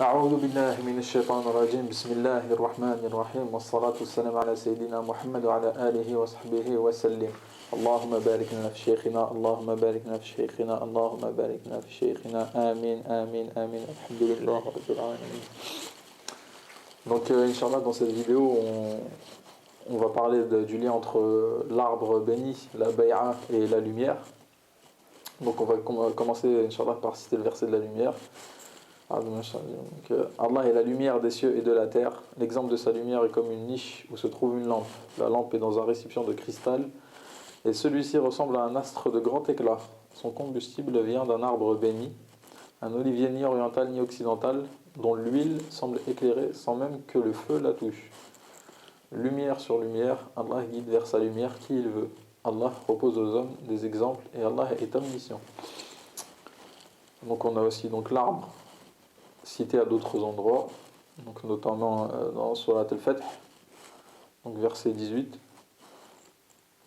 أعوذ بالله من الشيطان الرجيم بسم الله الرحمن الرحيم والصلاة والسلام على سيدنا محمد وعلى آله وصحبه وسلم اللهم بارك لنا في شيخنا اللهم بارك لنا في شيخنا اللهم بارك لنا في شيخنا آمين آمين آمين الحمد لله رب العالمين. Donc Inch'Allah, dans cette vidéo on va parler du lien entre l'arbre béni, la bay'a et la lumière. Donc on va commencer Inch'Allah par citer le verset de la lumière. Donc, Allah est la lumière des cieux et de la terre. L'exemple de sa lumière est comme une niche où se trouve une lampe. La lampe est dans un récipient de cristal et celui-ci ressemble à un astre de grand éclat. Son combustible vient d'un arbre béni, un olivier ni oriental ni occidental, dont l'huile semble éclairer sans même que le feu la touche. Lumière sur lumière, Allah guide vers sa lumière qui il veut. Allah propose aux hommes des exemples et Allah est omniscient. Donc on a aussi donc l'arbre cité à d'autres endroits, donc notamment dans Surat al-Fath, donc verset 18.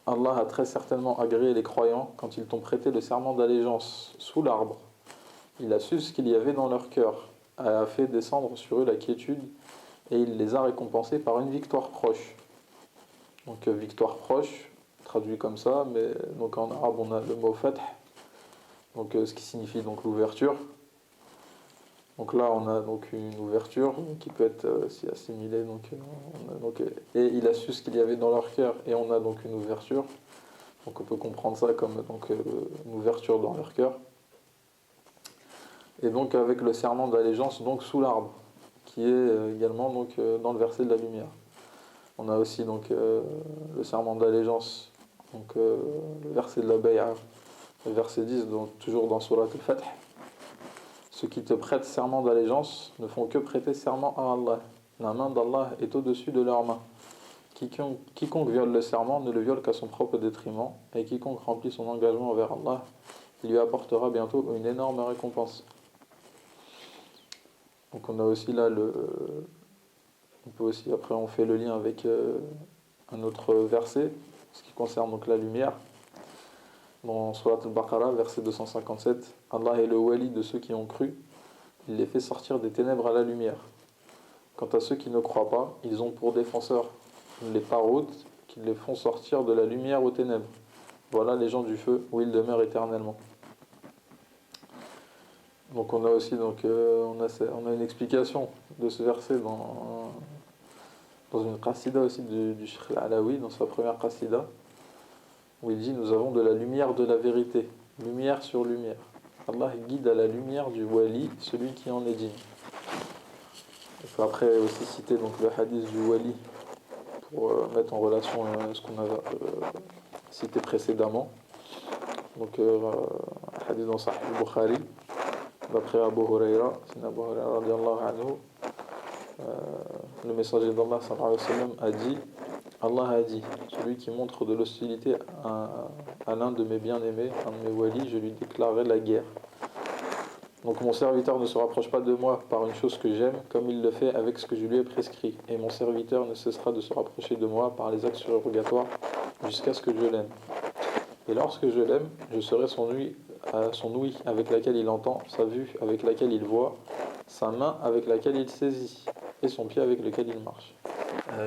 Allah a très certainement agréé les croyants quand ils t'ont prêté le serment d'allégeance sous l'arbre. Il a su ce qu'il y avait dans leur cœur, a fait descendre sur eux la quiétude et il les a récompensés par une victoire proche. Donc victoire proche, traduit comme ça, mais donc en arabe on a le mot fath, donc ce qui signifie donc l'ouverture. Donc là, on a donc une ouverture qui peut être aussi assimilée. Et il a su ce qu'il y avait dans leur cœur, et on a donc une ouverture. Donc on peut comprendre ça comme une ouverture dans leur cœur. Et donc avec le serment d'allégeance donc sous l'arbre, qui est également donc dans le verset de la lumière. On a aussi donc le serment d'allégeance, donc le verset de la bay'a, le verset 10, donc toujours dans Surat al-Fath. Ceux qui te prêtent serment d'allégeance ne font que prêter serment à Allah. La main d'Allah est au-dessus de leur main. Quiconque viole le serment ne le viole qu'à son propre détriment, et quiconque remplit son engagement envers Allah, il lui apportera bientôt une énorme récompense. Donc on a aussi là on peut aussi, après on fait le lien avec un autre verset, ce qui concerne donc la lumière. Dans Surat al-Baqarah, verset 257, Allah est le wali de ceux qui ont cru, il les fait sortir des ténèbres à la lumière. Quant à ceux qui ne croient pas, ils ont pour défenseurs les paroutes qui les font sortir de la lumière aux ténèbres. Voilà les gens du feu où ils demeurent éternellement. Donc on a aussi on a une explication de ce verset dans une qasida aussi du Cheikh al-Alawi, dans sa première qasida, où il dit: nous avons de la lumière de la vérité, lumière sur lumière. Allah guide à la lumière du wali celui qui en est digne. Il faut après aussi citer donc le hadith du wali pour mettre en relation ce qu'on a cité précédemment. Donc un hadith dans Sahih al-Bukhari d'après Abu Huraira, c'est Abu Huraira radiallahu anhu, le messager d'Allah sallallahu alayhi wa sallam a dit: Allah a dit, celui qui montre de l'hostilité à l'un de mes bien-aimés, un de mes walis, je lui déclarerai la guerre. Donc mon serviteur ne se rapproche pas de moi par une chose que j'aime, comme il le fait avec ce que je lui ai prescrit. Et mon serviteur ne cessera de se rapprocher de moi par les actes surrogatoires jusqu'à ce que je l'aime. Et lorsque je l'aime, je serai son ouïe avec laquelle il entend, sa vue avec laquelle il voit, sa main avec laquelle il saisit, et son pied avec lequel il marche.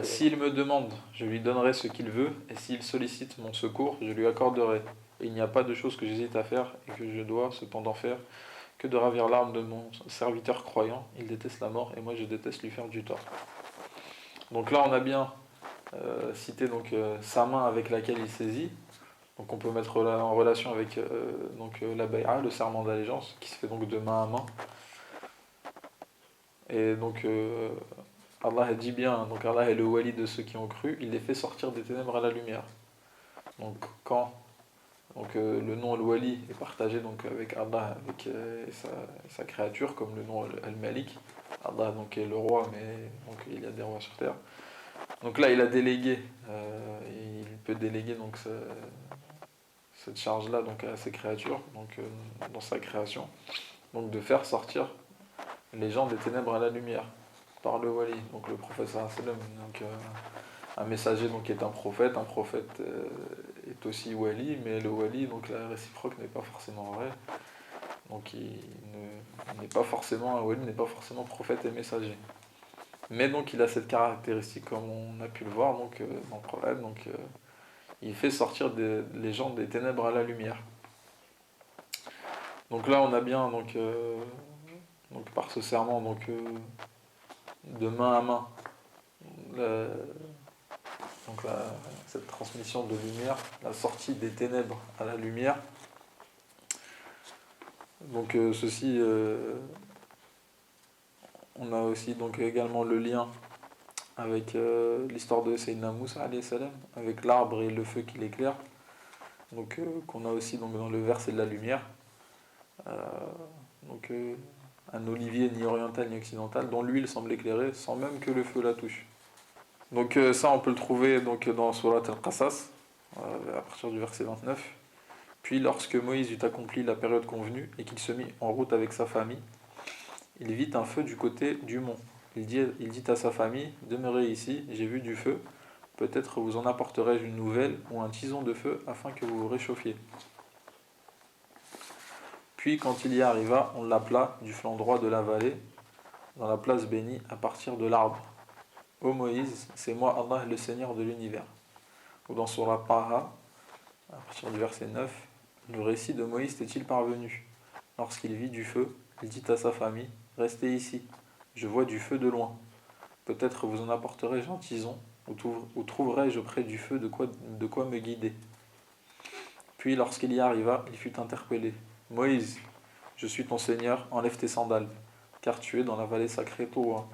S'il me demande, je lui donnerai ce qu'il veut, et s'il sollicite mon secours, je lui accorderai. Et il n'y a pas de chose que j'hésite à faire, et que je dois cependant faire, que de ravir l'âme de mon serviteur croyant. Il déteste la mort, et moi je déteste lui faire du tort. Donc là on a bien cité sa main avec laquelle il saisit. Donc on peut mettre en relation avec la bay'a, le serment d'allégeance, qui se fait donc de main à main. Et donc Allah dit bien, donc Allah est le wali de ceux qui ont cru, il les fait sortir des ténèbres à la lumière. Donc quand le nom al-wali est partagé donc avec Allah, avec sa créature, comme le nom al-Malik. Allah donc est le roi, mais donc il y a des rois sur terre. Donc là il a délégué, il peut déléguer donc cette charge-là donc à ses créatures, donc dans sa création, donc de faire sortir les gens des ténèbres à la lumière par le wali, donc le prophète sallallahu alayhi wa sallam, donc un messager donc est un prophète est aussi wali, mais le wali donc la réciproque n'est pas forcément vrai, donc n'est pas forcément, un wali n'est pas forcément prophète et messager. Mais donc il a cette caractéristique, comme on a pu le voir donc, dans le Coran, donc il fait sortir les gens des ténèbres à la lumière. Donc là on a bien donc par ce serment de main à main la- donc cette transmission de lumière, la sortie des ténèbres à la lumière. Donc ceci, on a aussi donc également le lien avec l'histoire de Sayyidina Moussa alayhi salam, avec l'arbre et le feu qui l'éclaire, donc qu'on a aussi donc dans le verset de la lumière. Euh, donc un olivier ni oriental ni occidental dont l'huile semble éclairer sans même que le feu la touche. Donc ça on peut le trouver donc dans Surat Al-Qasas à partir du verset 29. Puis lorsque Moïse eut accompli la période convenue et qu'il se mit en route avec sa famille, il vit un feu du côté du mont. Il dit à sa famille, demeurez ici, j'ai vu du feu, peut-être vous en apporterai-je une nouvelle ou un tison de feu afin que vous vous réchauffiez. Puis quand il y arriva, on l'appela du flanc droit de la vallée, dans la place bénie, à partir de l'arbre. Ô Moïse, c'est moi Allah le Seigneur de l'univers. Ou dans Surah Taha, à partir du verset 9, le récit de Moïse t'est-il parvenu? Lorsqu'il vit du feu, il dit à sa famille, restez ici, je vois du feu de loin. Peut-être vous en apporterai-je un tison, ou trouverai-je auprès du feu de quoi me guider. Puis lorsqu'il y arriva, il fut interpellé. Moïse, je suis ton Seigneur, enlève tes sandales, car tu es dans la vallée sacrée Toua.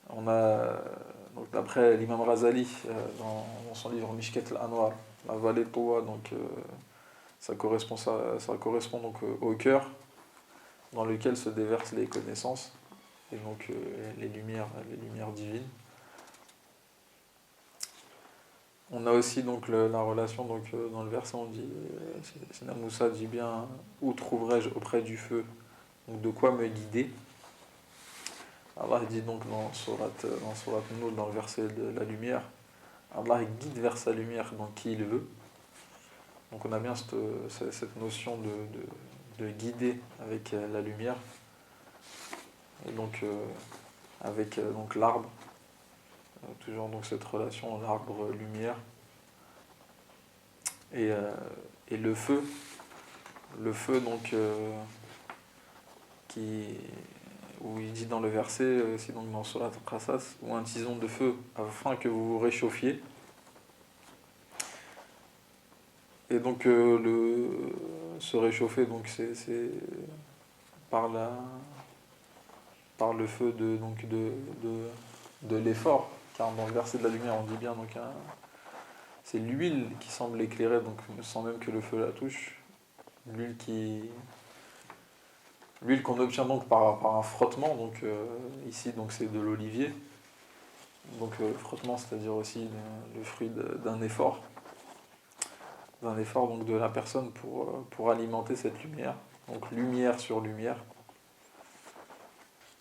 On a, donc d'après l'imam Razali, dans son livre Mishkat al-Anwar, la vallée Toua, donc ça correspond donc au cœur dans lequel se déversent les connaissances et donc les lumières divines. On a aussi donc la relation donc dans le verset on dit Sina Moussa dit bien où trouverai-je auprès du feu donc de quoi me guider. Allah dit donc dans Surat Nour dans le verset de la lumière, Allah guide vers sa lumière donc qui il veut. Donc on a bien cette notion de guider avec la lumière et donc avec donc l'arbre, toujours donc cette relation l'arbre-lumière et le feu donc où il dit dans le verset aussi donc dans Surat Al-Qasas ou un tison de feu afin que vous vous réchauffiez. Et donc se réchauffer donc c'est par le feu de l'effort, car dans le verset de la lumière on dit bien donc c'est l'huile qui semble éclairer donc sans même que le feu la touche, l'huile qu'on obtient donc par un frottement, donc ici donc c'est de l'olivier, donc le frottement c'est-à-dire aussi le fruit d'un effort donc de la personne pour alimenter cette lumière, donc lumière sur lumière.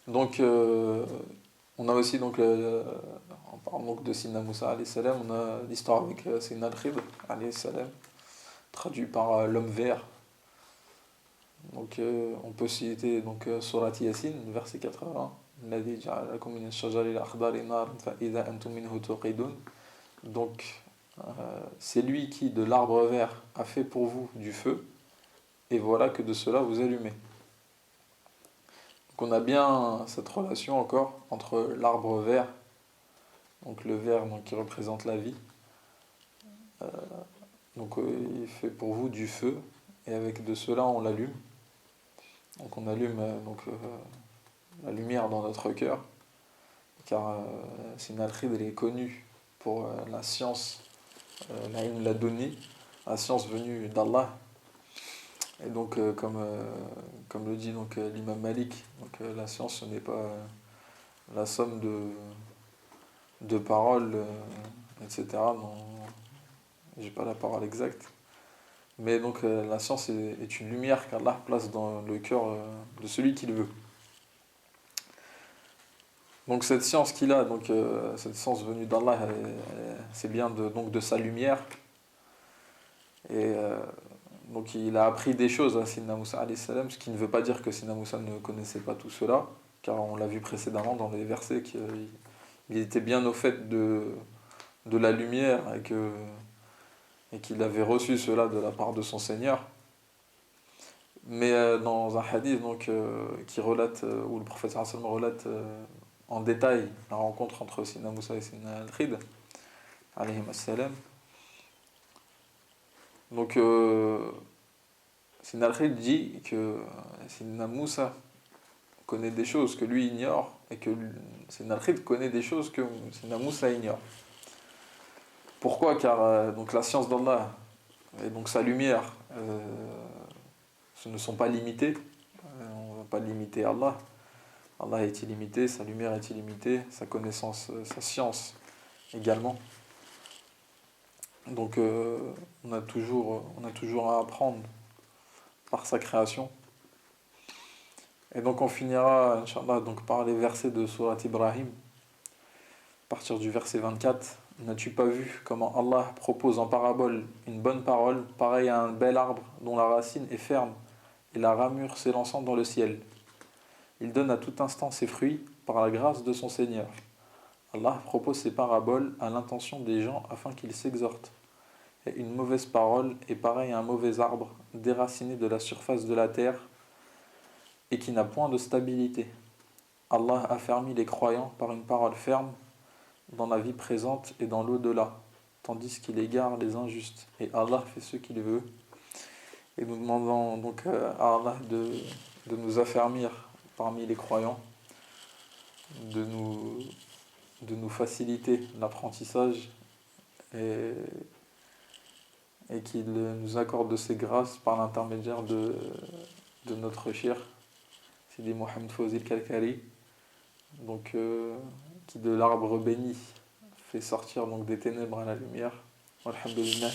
Donc on a aussi donc en parlant donc de Sayyidina Moussa alayhi salam, on a l'histoire avec Sayyidina Al-Khidr alayhi salam, traduit par l'homme vert. Donc on peut citer donc Surat Yasin, verset 80. Donc c'est lui qui de l'arbre vert a fait pour vous du feu, et voilà que de cela vous allumez. Donc on a bien cette relation encore entre l'arbre vert, donc le vert donc, qui représente la vie, donc il fait pour vous du feu, et avec de cela on l'allume. Donc on allume la lumière dans notre cœur, car Sayyidina Al-Khidr est connu pour la science, il l'a donné, la science venue d'Allah. Et donc comme le dit donc l'imam Malik, donc la science ce n'est pas la somme de paroles, etc. Non, j'ai pas la parole exacte. Mais donc la science est une lumière qu'Allah place dans le cœur de celui qu'il veut. Donc cette science qu'il a, donc cette science venue d'Allah, c'est bien donc de sa lumière. Et Donc il a appris des choses à Sidna Moussa alayhi salam, ce qui ne veut pas dire que Sidna Moussa ne connaissait pas tout cela, car on l'a vu précédemment dans les versets qu'il était bien au fait de la lumière et qu'il avait reçu cela de la part de son Seigneur. Mais dans un hadith donc, qui relate, où le prophète sallallahu alayhi wa sallam relate en détail la rencontre entre Sidna Moussa et Sidna Al-Khid, alayhim as-salam. Donc Sidna Al-Khid dit que Sidna Moussa connaît des choses que lui ignore et que Sidna Al-Khid connaît des choses que Sidna Moussa ignore. Pourquoi? Car donc la science d'Allah et donc sa lumière ce ne sont pas limités. On ne va pas limiter Allah. Allah est illimité, sa lumière est illimitée, sa connaissance, sa science également. Donc on a toujours à apprendre par sa création. Et donc on finira, Inch'Allah, donc par les versets de Surat Ibrahim, à partir du verset 24. N'as-tu pas vu comment Allah propose en parabole une bonne parole, pareille à un bel arbre dont la racine est ferme et la ramure s'élançant dans le ciel. Il donne à tout instant ses fruits par la grâce de son Seigneur. Allah propose ces paraboles à l'intention des gens afin qu'ils s'exhortent. Et une mauvaise parole est pareille à un mauvais arbre déraciné de la surface de la terre et qui n'a point de stabilité. Allah affermit les croyants par une parole ferme dans la vie présente et dans l'au-delà, tandis qu'il égare les injustes. Et Allah fait ce qu'il veut. Et nous demandons donc à Allah de nous affermir parmi les croyants, de nous faciliter l'apprentissage et qu'il nous accorde de ses grâces par l'intermédiaire de notre cheikh, Sidi Mohamed Fawzi Kalkali, donc qui de l'arbre béni fait sortir donc des ténèbres à la lumière. Alhamdulillah.